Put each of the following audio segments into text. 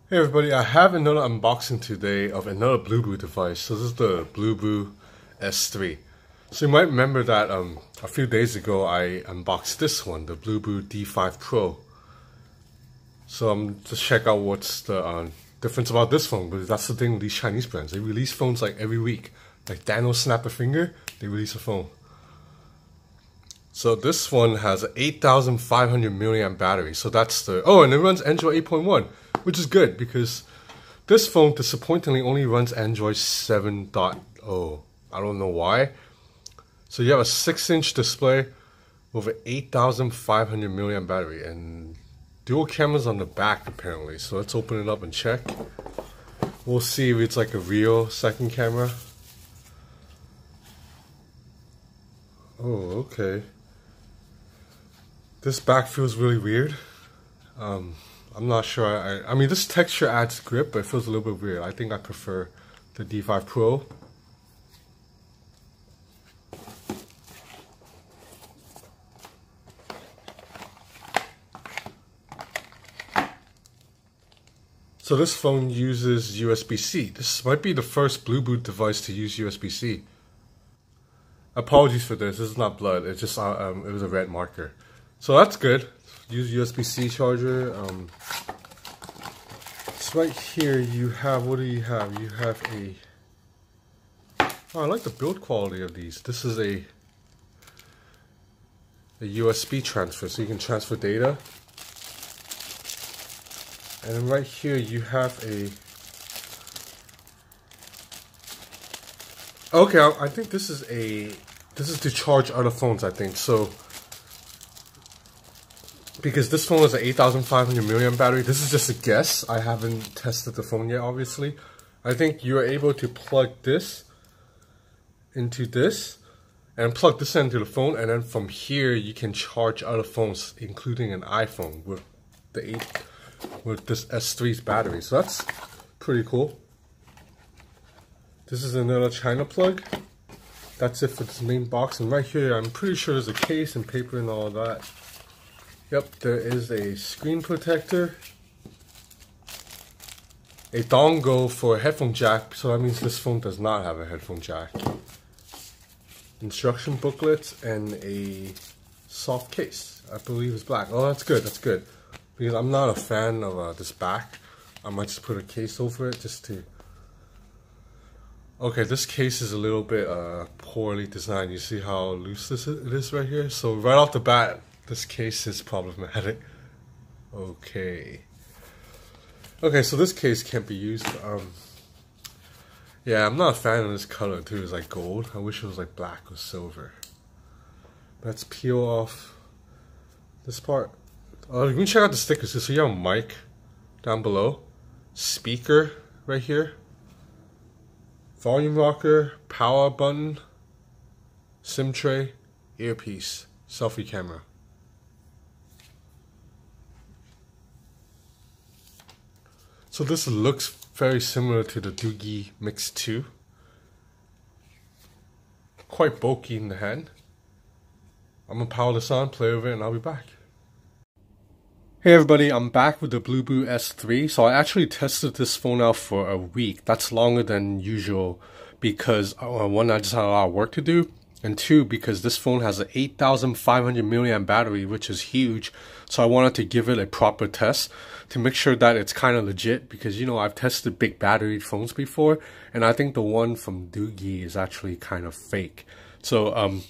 Hey everybody, I have another unboxing today of another Bluboo device. So this is the Bluboo S3. So you might remember that a few days ago I unboxed this one, the Bluboo D5 Pro. So I'm just check out what's the difference about this phone, because that's the thing with these Chinese brands. They release phones like every week. Like Daniel snap a finger, they release a phone. So this one has an 8,500 milliamp battery. So that's the, oh, and it runs Android 8.1. Which is good because this phone disappointingly only runs Android 7.0. I don't know why. So you have a 6-inch display with an 8,500 milliamp battery and dual cameras on the back apparently. So let's open it up and check. We'll see if it's like a real second camera. Oh, okay. This back feels really weird. I'm not sure. I mean, this texture adds grip, but it feels a little bit weird. I think I prefer the D5 Pro. So this phone uses USB-C. This might be the first Bluboo device to use USB-C. Apologies for this. This is not blood. It's just it was a red marker. So that's good. Use USB-C charger. So right here you have, what do you have? You have a, oh, I like the build quality of these. This is a USB transfer, so you can transfer data. And then right here you have a, okay, I think this is to charge other phones, I think. So because this phone has an 8,500 milliamp battery, this is just a guess. I haven't tested the phone yet, obviously. I think you are able to plug this into this and plug this into the phone, and then from here you can charge other phones, including an iPhone with this S3's battery. So that's pretty cool. This is another China plug. That's it for this main box, and right here I'm pretty sure there's a case and paper and all that. Yep, there is a screen protector, a dongle for a headphone jack, so that means this phone does not have a headphone jack, instruction booklets, and a soft case. I believe it's black. Oh, that's good, because I'm not a fan of this back. I might just put a case over it just to... Okay, this case is a little bit poorly designed. You see how loose it is right here? So right off the bat, this case is problematic. Okay, so this case can't be used. Yeah, I'm not a fan of this color too. It's like gold. I wish it was like black or silver. Let's peel off this part. You can check out the stickers. So you have a mic down below, speaker right here, volume rocker, power button, SIM tray, earpiece, selfie camera. So this looks very similar to the Doogie Mix 2. Quite bulky in the hand. I'm gonna power this on, play with it, and I'll be back. Hey everybody, I'm back with the Bluboo S3. So I actually tested this phone out for a week. That's longer than usual because one, I just had a lot of work to do, and two, because this phone has an 8,500 milliamp battery, which is huge. So I wanted to give it a proper test to make sure that it's kind of legit, because you know I've tested big battery phones before, and I think the one from Doogie is actually kind of fake. So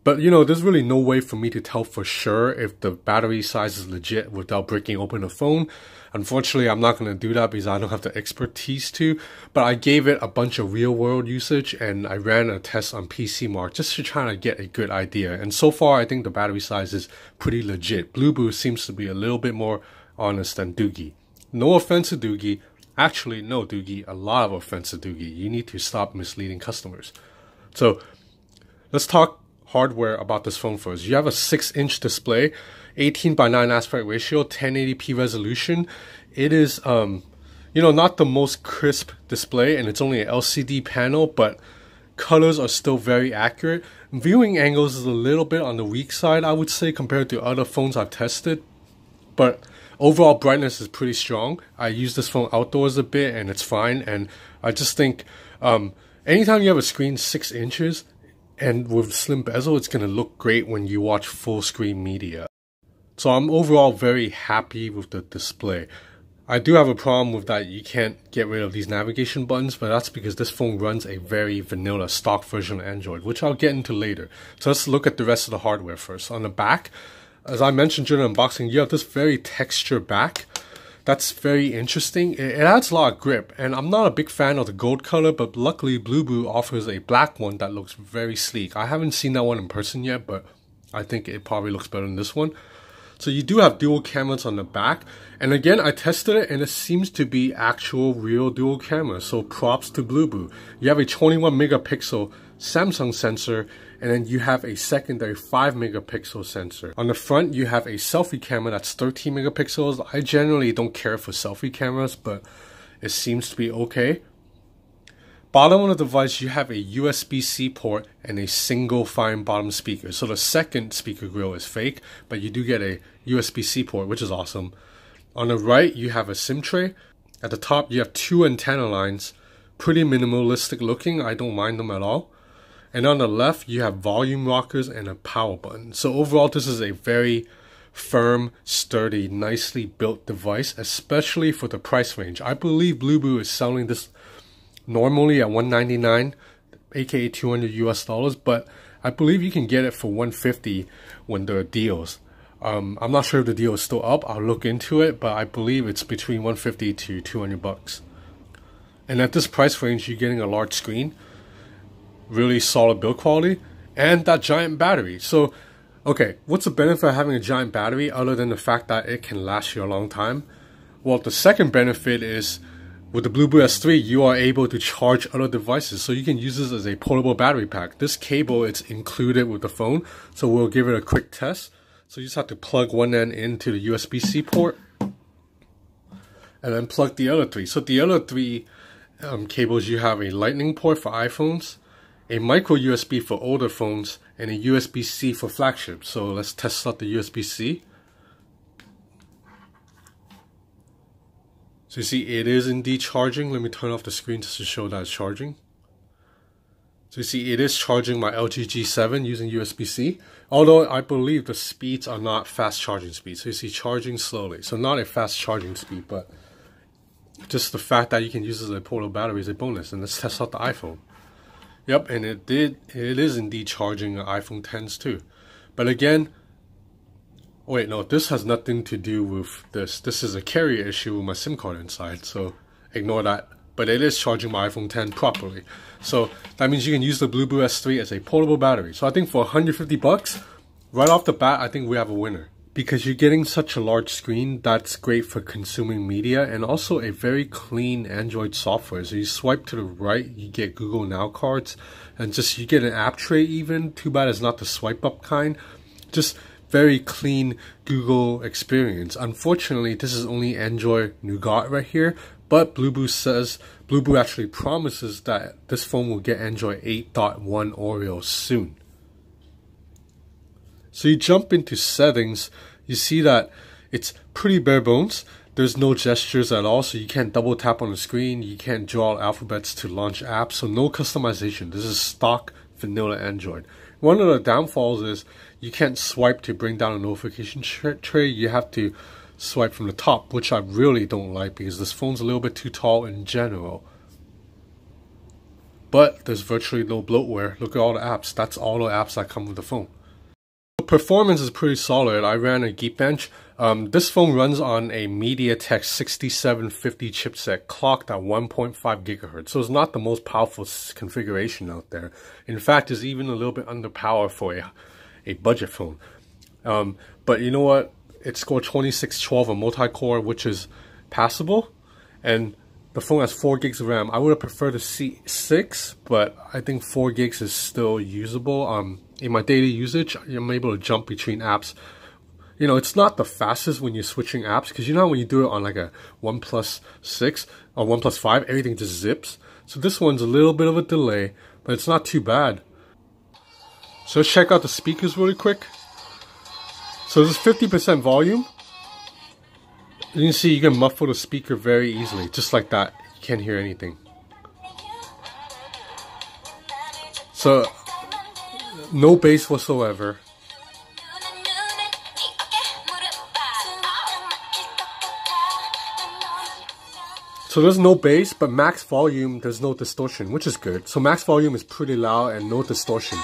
but you know, there's really no way for me to tell for sure if the battery size is legit without breaking open the phone. Unfortunately, I'm not going to do that because I don't have the expertise to, but I gave it a bunch of real world usage and I ran a test on PC Mark just to try to get a good idea. And so far, I think the battery size is pretty legit. Bluboo seems to be a little bit more honest than Doogie. No offense to Doogie. Actually, no, Doogie, a lot of offense to Doogie. You need to stop misleading customers. So let's talk hardware about this phone first. You have a 6-inch display, 18:9 aspect ratio, 1080p resolution. It is you know, not the most crisp display, and it's only an LCD panel, but colors are still very accurate. Viewing angles is a little bit on the weak side, I would say, compared to other phones I've tested, but overall brightness is pretty strong. I use this phone outdoors a bit and it's fine. And I just think anytime you have a screen 6 inches and with slim bezel, it's going to look great when you watch full screen media. So I'm overall very happy with the display. I do have a problem with that you can't get rid of these navigation buttons, but that's because this phone runs a very vanilla stock version of Android, which I'll get into later. So let's look at the rest of the hardware first. On the back, as I mentioned during the unboxing, you have this very textured back. That's very interesting. It adds a lot of grip, and I'm not a big fan of the gold color, but luckily Bluboo offers a black one that looks very sleek. I haven't seen that one in person yet, but I think it probably looks better than this one. So you do have dual cameras on the back, and again I tested it and it seems to be actual real dual cameras, so props to Bluboo. You have a 21 megapixel Samsung sensor, and then you have a secondary 5 megapixel sensor. On the front you have a selfie camera that's 13 megapixels. I generally don't care for selfie cameras, but it seems to be okay. Bottom of the device, you have a USB-C port and a single fine bottom speaker. So the second speaker grill is fake, but you do get a USB-C port, which is awesome. On the right, you have a SIM tray. At the top, you have 2 antenna lines. Pretty minimalistic looking. I don't mind them at all. And on the left, you have volume rockers and a power button. So overall, this is a very firm, sturdy, nicely built device, especially for the price range. I believe Bluboo is selling this normally at $199, aka $200 US, but I believe you can get it for $150 when there are deals. I'm not sure if the deal is still up. I'll look into it, but I believe it's between $150 to $200. And at this price range, you're getting a large screen, really solid build quality, and that giant battery. So, okay, what's the benefit of having a giant battery other than the fact that it can last you a long time? Well, the second benefit is with the Bluboo S3, you are able to charge other devices, so you can use this as a portable battery pack. This cable is included with the phone, so we'll give it a quick test. So you just have to plug one end into the USB-C port, and then plug the other 3. So the other 3 cables, you have a lightning port for iPhones, a micro USB for older phones, and a USB-C for flagship. So let's test out the USB-C. So you see it is indeed charging. Let me turn off the screen just to show that it's charging. So you see it is charging my LG G7 using USB-C. Although I believe the speeds are not fast charging speeds. So you see charging slowly. So not a fast charging speed, but just the fact that you can use it as a portable battery is a bonus. And let's test out the iPhone. Yep, and it is indeed charging iPhone Xs too. But again, wait, no, this has nothing to do with this. This is a carrier issue with my SIM card inside, so ignore that. But it is charging my iPhone X properly. So that means you can use the Bluboo S3 as a portable battery. So I think for $150, right off the bat, I think we have a winner. Because you're getting such a large screen, that's great for consuming media, and also a very clean Android software. So you swipe to the right, you get Google Now cards, and just you get an app tray even. Too bad it's not the swipe up kind. Just very clean Google experience. Unfortunately, this is only Android Nougat right here, but Bluboo actually promises that this phone will get Android 8.1 Oreo soon. So you jump into settings, you see that it's pretty bare bones. There's no gestures at all, so you can't double tap on the screen, you can't draw alphabets to launch apps, so no customization. This is stock vanilla Android. One of the downfalls is you can't swipe to bring down a notification tray. You have to swipe from the top, which I really don't like because this phone's a little bit too tall in general. But there's virtually no bloatware. Look at all the apps. That's all the apps that come with the phone. Performance is pretty solid. I ran a Geekbench. This phone runs on a MediaTek 6750 chipset clocked at 1.5 gigahertz. So it's not the most powerful configuration out there. In fact, it's even a little bit underpowered for a budget phone. But you know what? It scored 2612 on multi-core, which is passable. And the phone has 4 gigs of RAM. I would have preferred to see 6, but I think 4 gigs is still usable. In my daily usage, I'm able to jump between apps. You know, it's not the fastest when you're switching apps, because you know when you do it on like a OnePlus 6 or OnePlus 5, everything just zips. So this one's a little bit of a delay, but it's not too bad. So let's check out the speakers really quick. So this is 50% volume. You can see you can muffle the speaker very easily, just like that. You can't hear anything. So, no bass whatsoever. So there's no bass, but max volume, there's no distortion, which is good. So max volume is pretty loud and no distortion.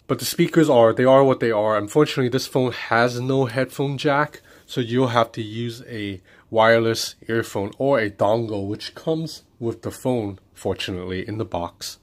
But the speakers they are what they are. Unfortunately, this phone has no headphone jack, so you'll have to use a wireless earphone or a dongle, which comes with the phone, fortunately, in the box.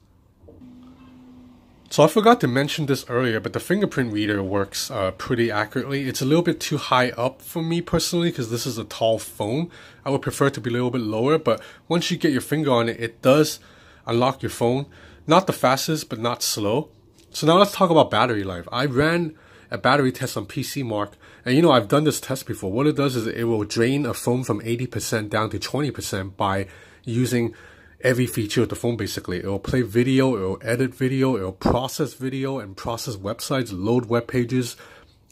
So I forgot to mention this earlier, but the fingerprint reader works pretty accurately. It's a little bit too high up for me personally because this is a tall phone. I would prefer it to be a little bit lower, but once you get your finger on it, it does unlock your phone. Not the fastest, but not slow. So now let's talk about battery life. I ran a battery test on PC Mark, and you know, I've done this test before. What it does is it will drain a phone from 80% down to 20% by using every feature of the phone. Basically, it will play video, it will edit video, it will process video and process websites, load web pages,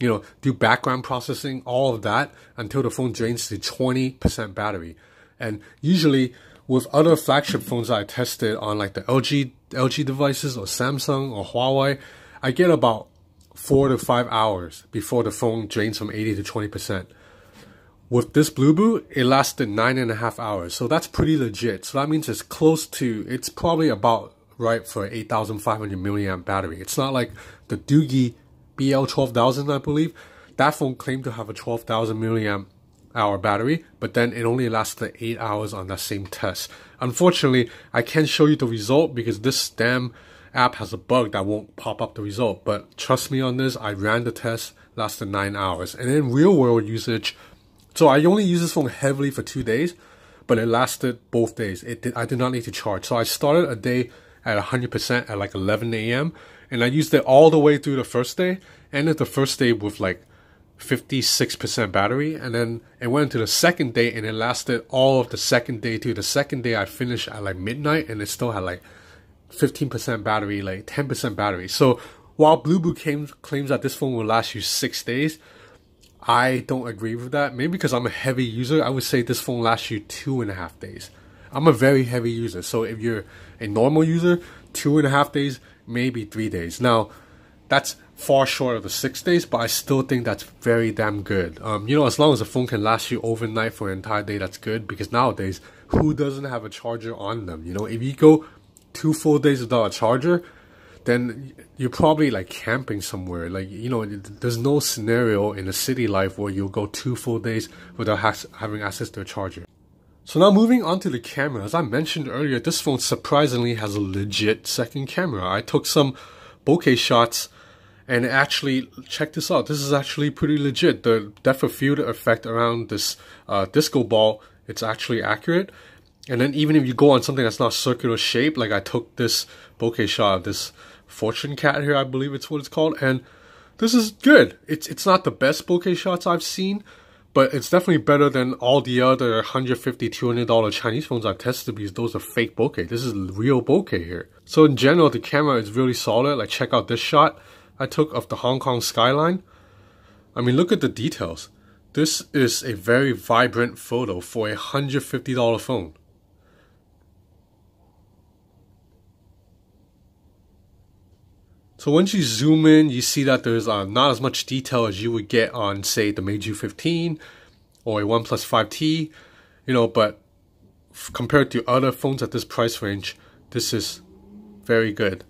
you know, do background processing, all of that until the phone drains to 20% battery. And usually with other flagship phones I tested on like the LG devices or Samsung or Huawei, I get about 4 to 5 hours before the phone drains from 80 to 20%. With this Bluboo, it lasted 9.5 hours, so that's pretty legit. So that means it's probably about right for an 8,500 milliamp battery. It's not like the Doogie BL12000, I believe. That phone claimed to have a 12,000 milliamp hour battery, but then it only lasted 8 hours on that same test. Unfortunately, I can't show you the result because this damn app has a bug that won't pop up the result. But trust me on this, I ran the test, lasted 9 hours. And in real world usage, so I only used this phone heavily for 2 days, but it lasted both days. I did not need to charge. So I started a day at 100% at like 11 a.m. and I used it all the way through the first day. Ended the first day with like 56% battery, and then it went into the second day and it lasted all of the second day too. The second day I finished at like midnight and it still had like 15% battery, like 10% battery. So while Bluboo claims that this phone will last you 6 days, I don't agree with that. Maybe because I'm a heavy user, I would say this phone lasts you 2.5 days. I'm a very heavy user, so if you're a normal user, 2.5 days, maybe 3 days. Now, that's far short of the 6 days, but I still think that's very damn good. You know, as long as the phone can last you overnight for an entire day, that's good, because nowadays, who doesn't have a charger on them? You know, if you go 2 full days without a charger, then you're probably like camping somewhere. Like, you know, there's no scenario in a city life where you'll go 2 full days without having access to a charger. So now moving on to the camera. As I mentioned earlier, this phone surprisingly has a legit second camera. I took some bokeh shots and actually, check this out. This is actually pretty legit. The depth of field effect around this disco ball, it's actually accurate. And then even if you go on something that's not circular shape, like I took this bokeh shot of this fortune cat here, I believe it's what it's called, and this is good. It's not the best bokeh shots I've seen, but it's definitely better than all the other $150, $200 Chinese phones I've tested, because those are fake bokeh. This is real bokeh here. So in general, the camera is really solid. Like, check out this shot I took of the Hong Kong skyline. I mean, look at the details. This is a very vibrant photo for a $150 phone. So once you zoom in, you see that there's not as much detail as you would get on, say, the Meizu 15 or a OnePlus 5T, you know, but compared to other phones at this price range, this is very good.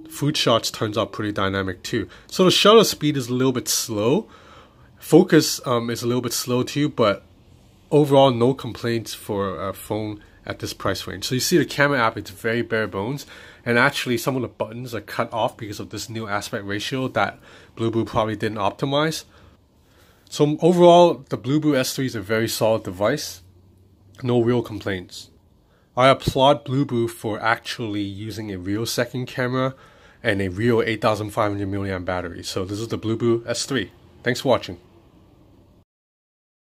Food shots turns out pretty dynamic too. So the shutter speed is a little bit slow. Focus is a little bit slow too, but overall no complaints for a phone at this price range. So you see the camera app, it's very bare bones, and actually some of the buttons are cut off because of this new aspect ratio that Bluboo probably didn't optimize. So overall, the Bluboo S3 is a very solid device. No real complaints. I applaud Bluboo for actually using a real second camera and a real 8,500 mAh battery. So this is the Bluboo S3. Thanks for watching.